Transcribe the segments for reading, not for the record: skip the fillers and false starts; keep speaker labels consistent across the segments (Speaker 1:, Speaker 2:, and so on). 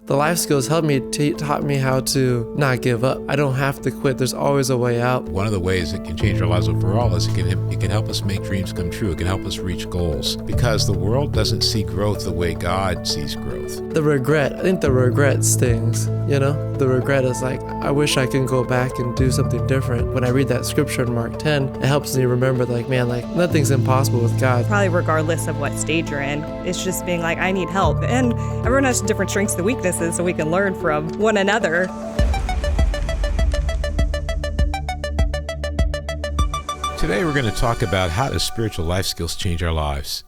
Speaker 1: the life skills helped me, taught me how to not give up. I don't have to quit. There's always a way out.
Speaker 2: One of the ways it can change our lives overall is it can help us make dreams come true. It can help us reach goals, because the world doesn't see growth the way God sees growth.
Speaker 1: The regret, I think the regret stings, The regret is like, I wish I can go back and do something different. When I read that scripture in Mark 10, it helps me remember nothing's impossible with God.
Speaker 3: Probably regardless of what stage you're in, it's just being like, I need help. And everyone has different strengths and weaknesses, so we can learn from one another.
Speaker 2: Today we're going to talk about how do spiritual life skills change our lives.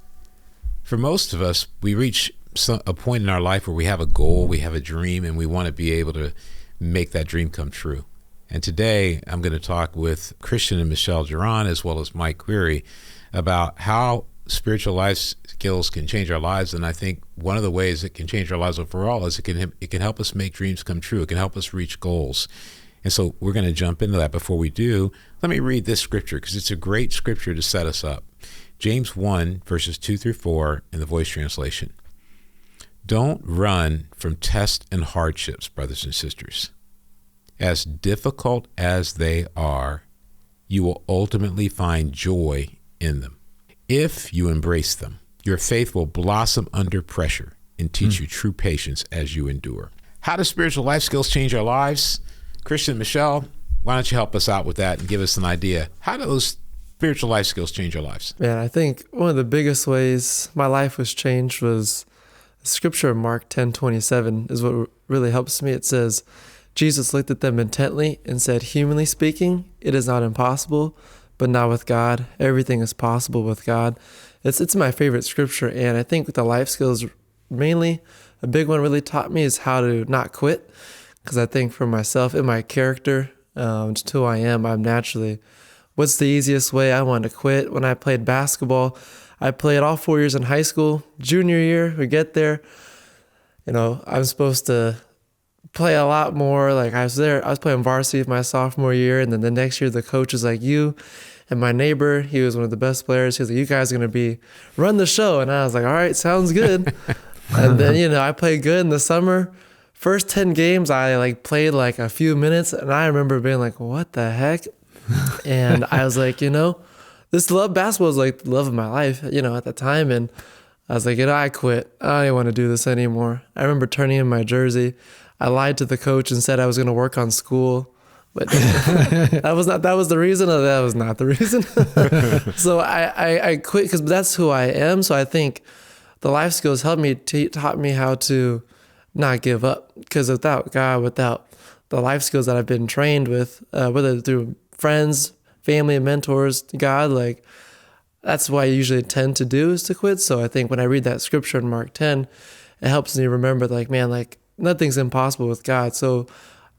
Speaker 2: For most of us, we reach a point in our life where we have a goal, we have a dream, and we want to be able to make that dream come true. And today I'm going to talk with Christian and Michelle Duran, as well as Mike Query, about how spiritual life skills can change our lives. And I think one of the ways it can change our lives overall is it can help us make dreams come true. It can help us reach goals. And so we're going to jump into that. Before we do, let me read this scripture, because it's a great scripture to set us up. James 1, verses 2 through 4 in the Voice translation. Don't run from tests and hardships, brothers and sisters. As difficult as they are, you will ultimately find joy in them. If you embrace them, your faith will blossom under pressure and teach you true patience as you endure. How do spiritual life skills change our lives? Christian, Michelle, why don't you help us out with that and give us an idea? How do those spiritual life skills change our lives?
Speaker 1: Man, I think one of the biggest ways my life was changed was scripture in Mark 10:27 is what really helps me. It says, Jesus looked at them intently and said, humanly speaking, it is not impossible, but not with God. Everything is possible with God. It's my favorite scripture. And I think with the life skills, mainly a big one really taught me is how to not quit. Because I think for myself, in my character, just who I am, I'm naturally, what's the easiest way? I want to quit. When I played basketball, I played all 4 years in high school. Junior year, we get there, I'm supposed to play a lot more. Like I was playing varsity my sophomore year, and then the next year the coach is like, you and my neighbor, he was one of the best players. He was like, you guys are going to run the show. And I was like, all right, sounds good. And then, I played good in the summer. First 10 games, I played a few minutes, and I remember being like, what the heck? And I was like, basketball is like the love of my life, at the time. And I was like, I quit. I don't want to do this anymore. I remember turning in my jersey. I lied to the coach and said I was going to work on school, but that was the reason, or that was not the reason. So I quit because that's who I am. So I think the life skills taught me how to not give up, because without God, without the life skills that I've been trained with, whether through friends, family, and mentors, God, that's what I usually tend to do, is to quit. So I think when I read that scripture in Mark 10, it helps me remember nothing's impossible with God. So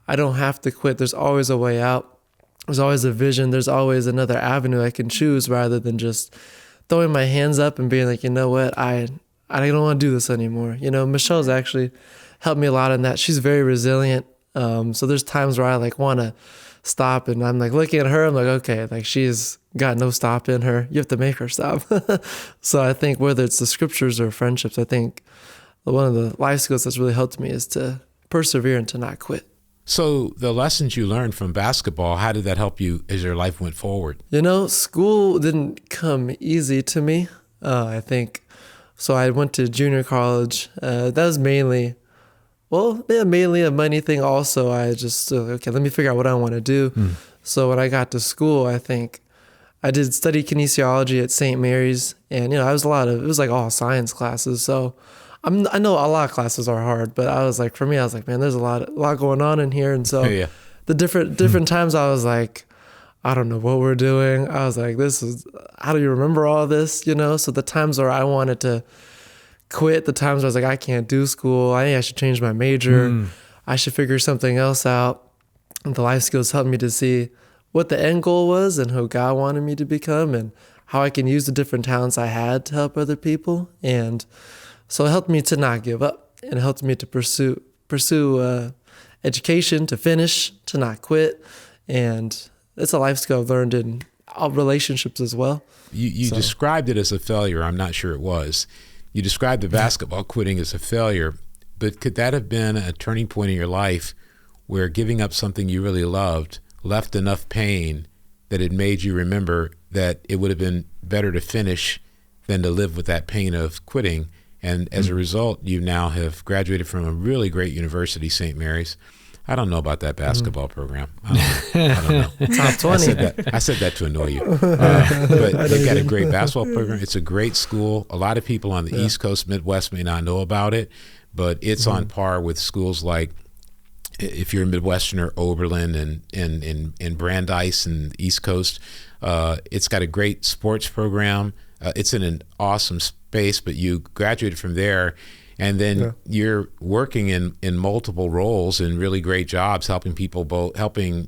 Speaker 1: I don't have to quit. There's always a way out. There's always a vision. There's always another avenue I can choose, rather than just throwing my hands up and being like, you know what, I don't want to do this anymore. Michelle's actually helped me a lot in that. She's very resilient. So there's times where I want to stop, and I'm looking at her, I'm like, okay, she's got no stop in her. You have to make her stop. So I think whether it's the scriptures or friendships, I think one of the life skills that's really helped me is to persevere and to not quit.
Speaker 2: So the lessons you learned from basketball, how did that help you as your life went forward?
Speaker 1: School didn't come easy to me. I think, so I went to junior college. That was mainly a money thing also. I just, let me figure out what I want to do. So when I got to school, I think I did study kinesiology at St. Mary's, and it was all science classes. So I know a lot of classes are hard, but for me, man, there's a lot going on in here. And so the different times I was like, I don't know what we're doing. I was like, how do you remember all this? So the times where I wanted to quit, the times where I was like, I can't do school. I think I should change my major. I should figure something else out. And the life skills helped me to see what the end goal was and who God wanted me to become, and how I can use the different talents I had to help other people. And so it helped me to not give up, and it helped me to pursue education, to finish, to not quit. And it's a life skill I've learned in all relationships as well.
Speaker 2: You described it as a failure. I'm not sure it was. You described the basketball quitting as a failure, but could that have been a turning point in your life where giving up something you really loved left enough pain that it made you remember that it would have been better to finish than to live with that pain of quitting? And as a result, you now have graduated from a really great university, St. Mary's. I don't know about that basketball program. I don't know.
Speaker 1: Top 20.
Speaker 2: I said that to annoy you. But they've got a great basketball program. It's a great school. A lot of people on the East Coast, Midwest may not know about it, but it's on par with schools like, if you're a Midwesterner, Oberlin and Brandeis and the East Coast. It's got a great sports program. It's in an awesome space, but you graduated from there, and then you're working in multiple roles in really great jobs, helping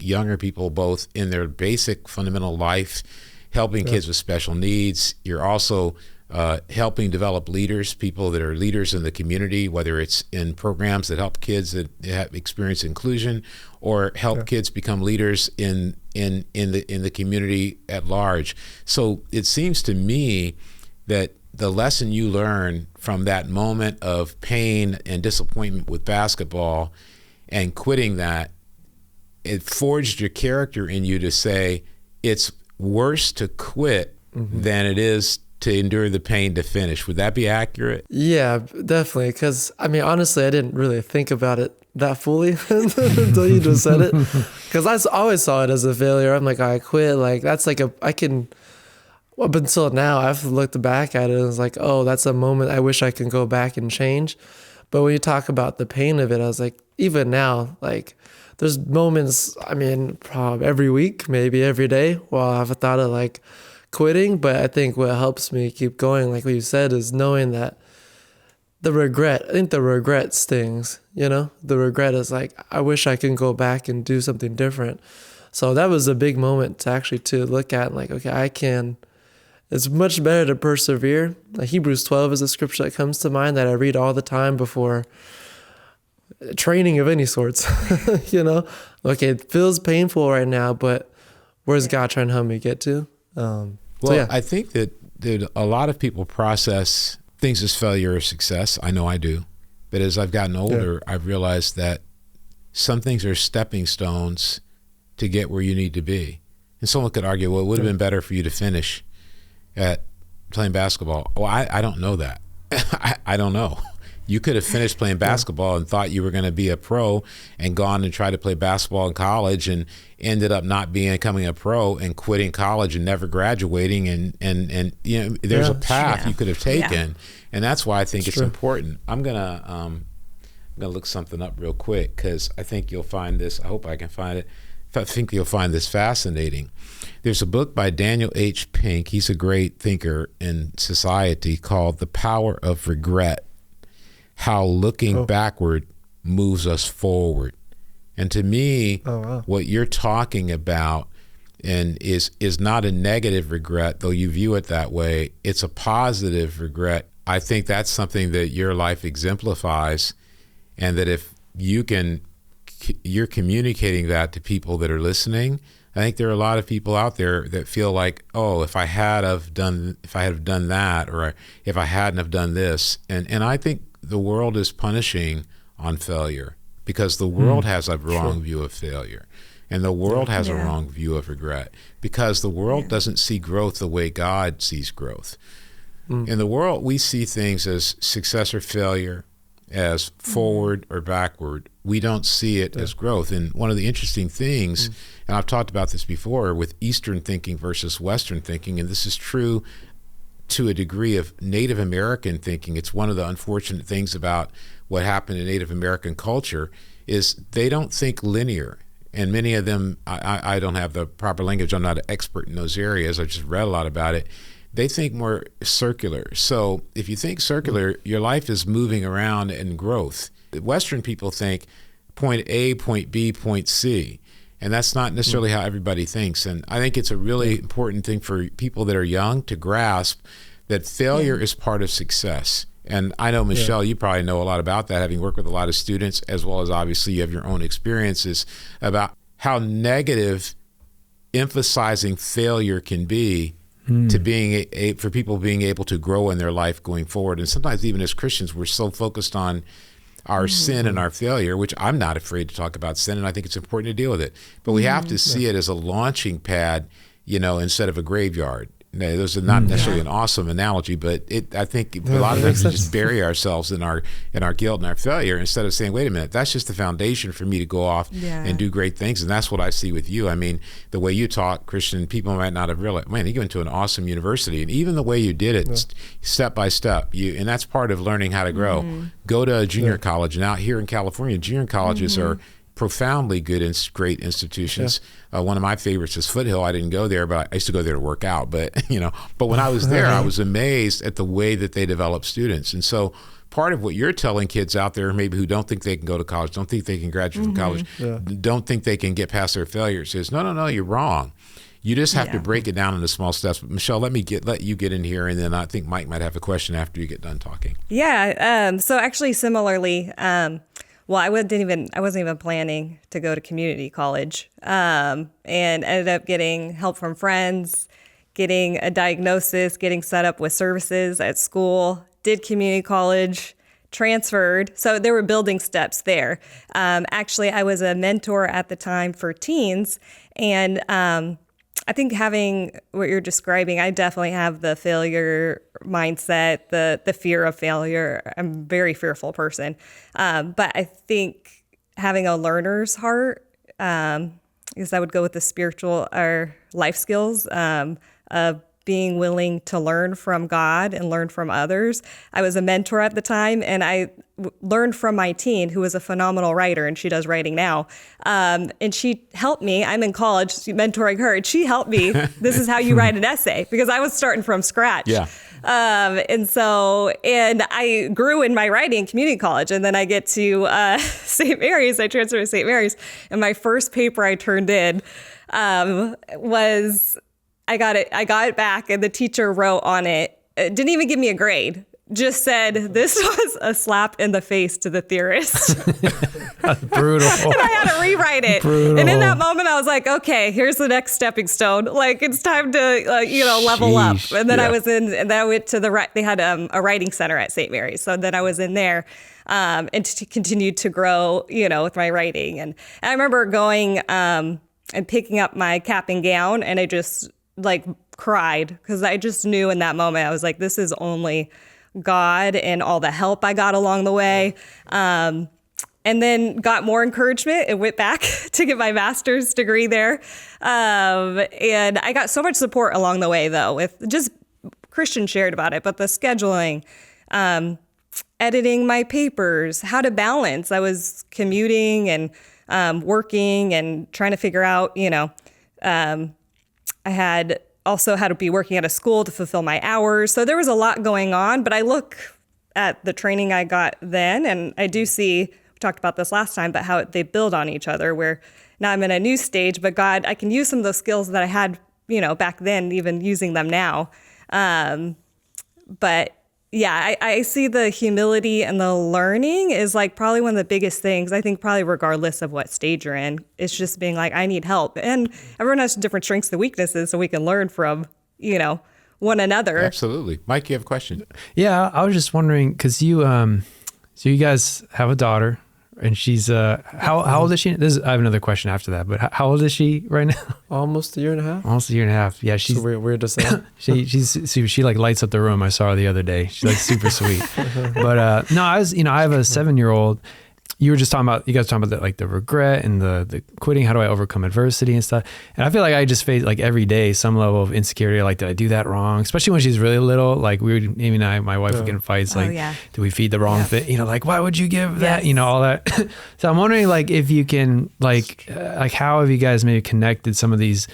Speaker 2: younger people both in their basic fundamental life, helping kids with special needs. You're also helping develop leaders, people that are leaders in the community, whether it's in programs that help kids that have experienced inclusion, or help kids become leaders in the community at large. So it seems to me that the lesson you learn from that moment of pain and disappointment with basketball and quitting that, it forged your character in you to say it's worse to quit than it is to endure the pain to finish. Would that be accurate?
Speaker 1: Yeah, definitely. Because, I mean, honestly, I didn't really think about it that fully until you just said it. Because I always saw it as a failure. I'm like, I quit. Like, that's like up until now, I've looked back at it and it's like, oh, that's a moment I wish I can go back and change. But when you talk about the pain of it, I was like, even now, like, there's moments, I mean, probably every week, maybe every day, where I've thought of like quitting. But I think what helps me keep going, like what you said, is knowing that the regret stings, you know? The regret is like, I wish I can go back and do something different. So that was a big moment to look at, like, okay, it's much better to persevere. Like Hebrews 12 is a scripture that comes to mind that I read all the time before training of any sorts, you know? Okay, it feels painful right now, but where's God trying to help me get to?
Speaker 2: I think that a lot of people process things as failure or success. I know I do. But as I've gotten older, I've realized that some things are stepping stones to get where you need to be. And someone could argue, well, it would have been better for you to finish at playing basketball. Well, I don't know that. I don't know. You could have finished playing basketball and thought you were going to be a pro and gone and tried to play basketball in college and ended up not becoming a pro and quitting college and never graduating. And you know, there's a path you could have taken. And that's why I think it's important. I'm going to look something up real quick because I think you'll find this. I hope I can find it. I think you'll find this fascinating. There's a book by Daniel H. Pink. He's a great thinker in society, called The Power of Regret: How Looking Backward Moves Us Forward. And to me, what you're talking about is not a negative regret, though you view it that way. It's a positive regret. I think that's something that your life exemplifies, and that if you're communicating that to people that are listening. I think there are a lot of people out there that feel like, oh, if I had have done that, or if I hadn't have done this. And I think the world is punishing on failure because the world has a wrong view of failure, and the world has a wrong view of regret because the world doesn't see growth the way God sees growth. In the world, we see things as success or failure, as forward or backward. We don't see it as growth. And one of the interesting things, and I've talked about this before, with Eastern thinking versus Western thinking, and this is true to a degree of Native American thinking. It's one of the unfortunate things about what happened in Native American culture is they don't think linear. And many of them, I don't have the proper language. I'm not an expert in those areas. I just read a lot about it. They think more circular. So if you think circular, your life is moving around in growth. Western people think point A, point B, point C. And that's not necessarily how everybody thinks. And I think it's a really important thing for people that are young to grasp that failure is part of success. And I know, Michelle, you probably know a lot about that, having worked with a lot of students, as well as obviously you have your own experiences about how negative emphasizing failure can be to being for people being able to grow in their life going forward. And sometimes even as Christians, we're so focused on our sin and our failure, which I'm not afraid to talk about sin, and I think it's important to deal with it. But we have to see it as a launching pad, instead of a graveyard. No, those are not necessarily an awesome analogy, but I think a lot of times we just bury ourselves in our guilt and our failure instead of saying, wait a minute, that's just the foundation for me to go off and do great things. And that's what I see with you. I mean, the way you talk, Christian, people might not have realized, man, you went to an awesome university. And even the way you did it, step by step, and that's part of learning how to grow. Go to a junior college. And out here in California, junior colleges are profoundly good and great institutions. One of my favorites is Foothill. I didn't go there, but I used to go there to work out. But but when I was there, I was amazed at the way that they develop students. And so part of what you're telling kids out there, maybe who don't think they can go to college, don't think they can graduate from college, don't think they can get past their failures, is no, you're wrong. You just have to break it down into small steps. But Michelle, let you get in here, and then I think Mike might have a question after you get done talking.
Speaker 3: Yeah. So actually, similarly. Well, I wasn't even planning to go to community college, and ended up getting help from friends, getting a diagnosis, getting set up with services at school, did community college, transferred. So there were building steps there. Actually, I was a mentor at the time for teens, and I think having what you're describing, I definitely have the failure mindset, the fear of failure. I'm a very fearful person. But I think having a learner's heart, because I would go with the spiritual or life skills of being willing to learn from God and learn from others. I was a mentor at the time, and I learned from my teen, who was a phenomenal writer, and she does writing now. And she helped me. I'm in college mentoring her, and she helped me. This is how you write an essay, because I was starting from scratch.
Speaker 2: Yeah.
Speaker 3: And I grew in my writing in community college, and then I get to St. Mary's. I transferred to St. Mary's, and my first paper I turned in was... I got it back, and the teacher wrote on it, didn't even give me a grade, just said, this was a slap in the face to the theorist.
Speaker 1: Brutal.
Speaker 3: And I had to rewrite it.
Speaker 1: Brutal.
Speaker 3: And in that moment, I was like, okay, here's the next stepping stone. Like, it's time to, level up. And then I went to they had a writing center at St. Mary's. So then I was in there and to continue to grow, with my writing. And I remember going and picking up my cap and gown, and I just cried, because I just knew in that moment, I was like, this is only God and all the help I got along the way. And then got more encouragement and went back to get my master's degree there. And I got so much support along the way, though, with just Christian shared about it, but the scheduling, editing my papers, how to balance. I was commuting and working and trying to figure out, I had also had to be working at a school to fulfill my hours. So there was a lot going on, but I look at the training I got then, and I do see, we talked about this last time, but how they build on each other, where now I'm in a new stage, but God, I can use some of those skills that I had, back then, even using them now. But yeah, I see the humility and the learning is probably one of the biggest things. I think probably regardless of what stage you're in, it's just being I need help. And everyone has different strengths and weaknesses, so we can learn from, one another.
Speaker 2: Absolutely. Mike, you have a question?
Speaker 4: Yeah, I was just wondering, because you guys have a daughter, and she's, how old is she? I have another question after that, but how old is she right now?
Speaker 1: Almost a year and a half.
Speaker 4: Almost a year and a half. Yeah, she's
Speaker 1: so weird to say.
Speaker 4: she lights up the room. I saw her the other day. She's super sweet. But no, I have a 7-year-old. You guys talking about the regret and the quitting. How do I overcome adversity and stuff? And I feel like I just face every day some level of insecurity. Did I do that wrong? Especially when she's really little. Amy and I, my wife would get in fights. Do we feed the wrong thing? Why would you give that? All that. So I'm wondering if you can how have you guys maybe connected some of these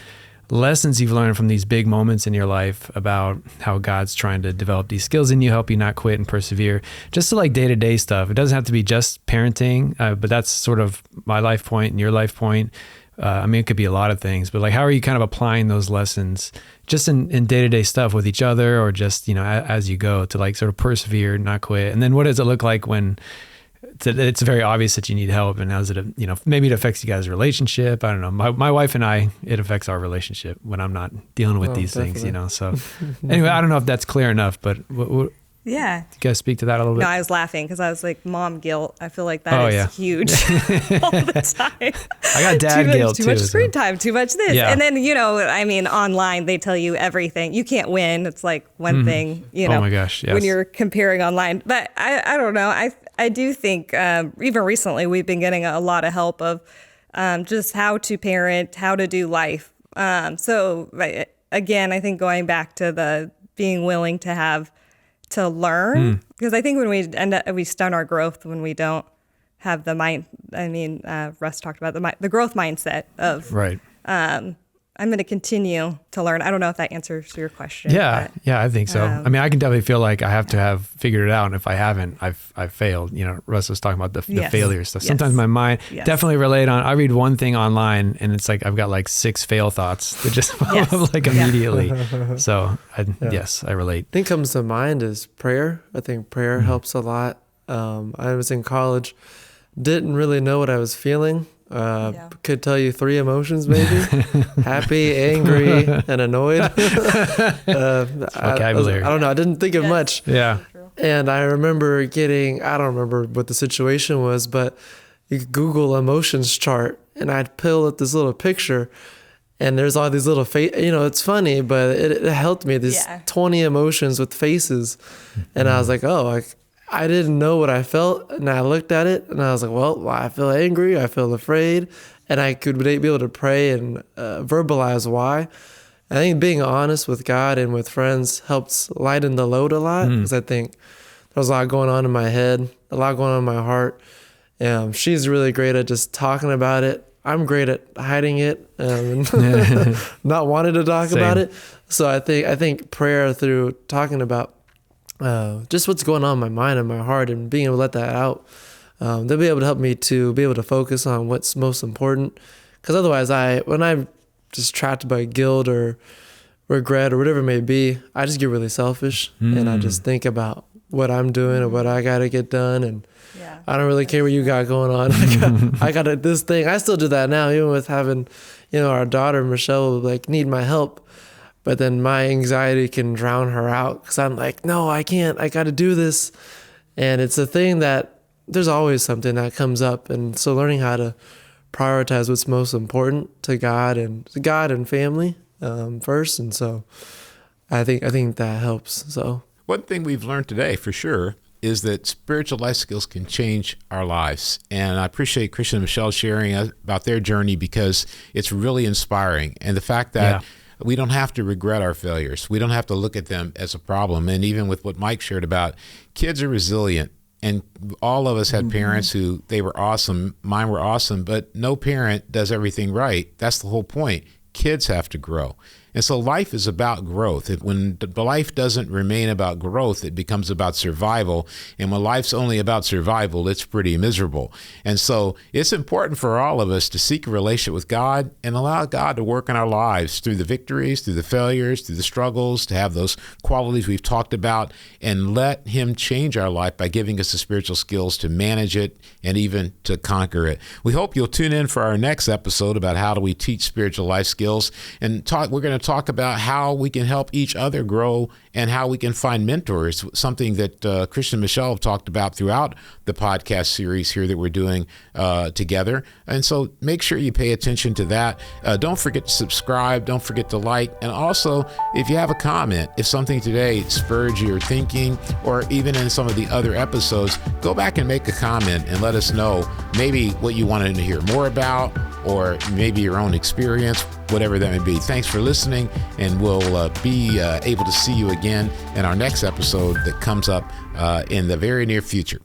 Speaker 4: lessons you've learned from these big moments in your life about how God's trying to develop these skills in you, help you not quit and persevere, just to day-to-day stuff. It doesn't have to be just parenting, but that's sort of my life point and your life point. It could be a lot of things, but how are you kind of applying those lessons just in day-to-day stuff with each other, or just, as you go to sort of persevere, not quit? And then what does it look like when it's very obvious that you need help, and how's it, maybe it affects you guys' relationship. I don't know. My wife and I, it affects our relationship when I'm not dealing with these
Speaker 1: definitely.
Speaker 4: things, So anyway, I don't know if that's clear enough, but
Speaker 3: Yeah.
Speaker 4: You guys speak to that a little bit?
Speaker 3: No, I was laughing because I was like, mom guilt. I feel like that
Speaker 4: Oh,
Speaker 3: is
Speaker 4: yeah.
Speaker 3: huge all the time.
Speaker 4: I got dad guilt
Speaker 3: too much
Speaker 4: too,
Speaker 3: screen
Speaker 4: so.
Speaker 3: time, too much this.
Speaker 4: Yeah.
Speaker 3: And then, I mean, online, they tell you everything. You can't win. It's like one thing,
Speaker 4: Oh my gosh, yes.
Speaker 3: when you're comparing online. But I don't know. I do think even recently we've been getting a lot of help of just how to parent, how to do life. Again, I think going back to the being willing to learn, because I think when we stunt our growth when we don't have the mind. I mean, Russ talked about the growth mindset of
Speaker 4: Right.
Speaker 3: I'm going to continue to learn. I don't know if that answers your question.
Speaker 4: Yeah,
Speaker 3: but,
Speaker 4: yeah, I think so. I mean, I can definitely feel like I have to have figured it out, and if I haven't, I've failed. Russ was talking about the
Speaker 3: Yes.
Speaker 4: failure stuff.
Speaker 3: Yes.
Speaker 4: Sometimes my mind
Speaker 3: Yes.
Speaker 4: definitely relate on. I read one thing online, and it's like I've got like 6 fail thoughts that just pop
Speaker 3: Yes.
Speaker 4: up like
Speaker 3: Yeah.
Speaker 4: immediately. So yes, I relate.
Speaker 1: thing comes to mind is prayer. I think prayer helps a lot. I was in college, didn't really know what I was feeling. Could tell you 3 emotions maybe: happy, angry, and annoyed.
Speaker 4: Vocabulary.
Speaker 1: I don't know. I didn't think of much.
Speaker 4: Yeah.
Speaker 1: And I remember I don't remember what the situation was, but you could Google emotions chart, and I'd pull up this little picture, and there's all these little it's funny, but it helped me. These 20 emotions with faces, and I was like, oh, I didn't know what I felt, and I looked at it, and I was like, well, I feel angry, I feel afraid, and I could be able to pray and verbalize why. I think being honest with God and with friends helps lighten the load a lot, because I think there's a lot going on in my head, a lot going on in my heart. She's really great at just talking about it. I'm great at hiding it and not wanting to talk about it. So I think prayer through talking about just what's going on in my mind and my heart and being able to let that out, they'll be able to help me to be able to focus on what's most important. Because otherwise, when I'm just trapped by guilt or regret or whatever it may be, I just get really selfish and I just think about what I'm doing and what I got to get done. And I don't really care what you got going on. I got this thing. I still do that now, even with having, our daughter, Michelle, need my help. But then my anxiety can drown her out because I'm like, no, I can't. I got to do this. And it's a thing that there's always something that comes up. And so learning how to prioritize what's most important to God and family first. And so I think that helps. So
Speaker 2: one thing we've learned today for sure is that spiritual life skills can change our lives. And I appreciate Christian and Michelle sharing about their journey because it's really inspiring. And the fact that we don't have to regret our failures. We don't have to look at them as a problem. And even with what Mike shared about, kids are resilient. And all of us had parents who, they were awesome. Mine were awesome, but no parent does everything right. That's the whole point. Kids have to grow. And so life is about growth. When the life doesn't remain about growth, it becomes about survival. And when life's only about survival, it's pretty miserable. And so it's important for all of us to seek a relationship with God and allow God to work in our lives through the victories, through the failures, through the struggles, to have those qualities we've talked about, and let Him change our life by giving us the spiritual skills to manage it and even to conquer it. We hope you'll tune in for our next episode about how do we teach spiritual life skills, and we're going to talk about how we can help each other grow and how we can find mentors, something that Christian and Michelle have talked about throughout the podcast series here that we're doing together. And so make sure you pay attention to that. Don't forget to subscribe. Don't forget to like. And also, if you have a comment, if something today spurred your thinking, or even in some of the other episodes, go back and make a comment and let us know maybe what you wanted to hear more about, or maybe your own experience, whatever that may be. Thanks for listening, and we'll be able to see you again in our next episode that comes up in the very near future.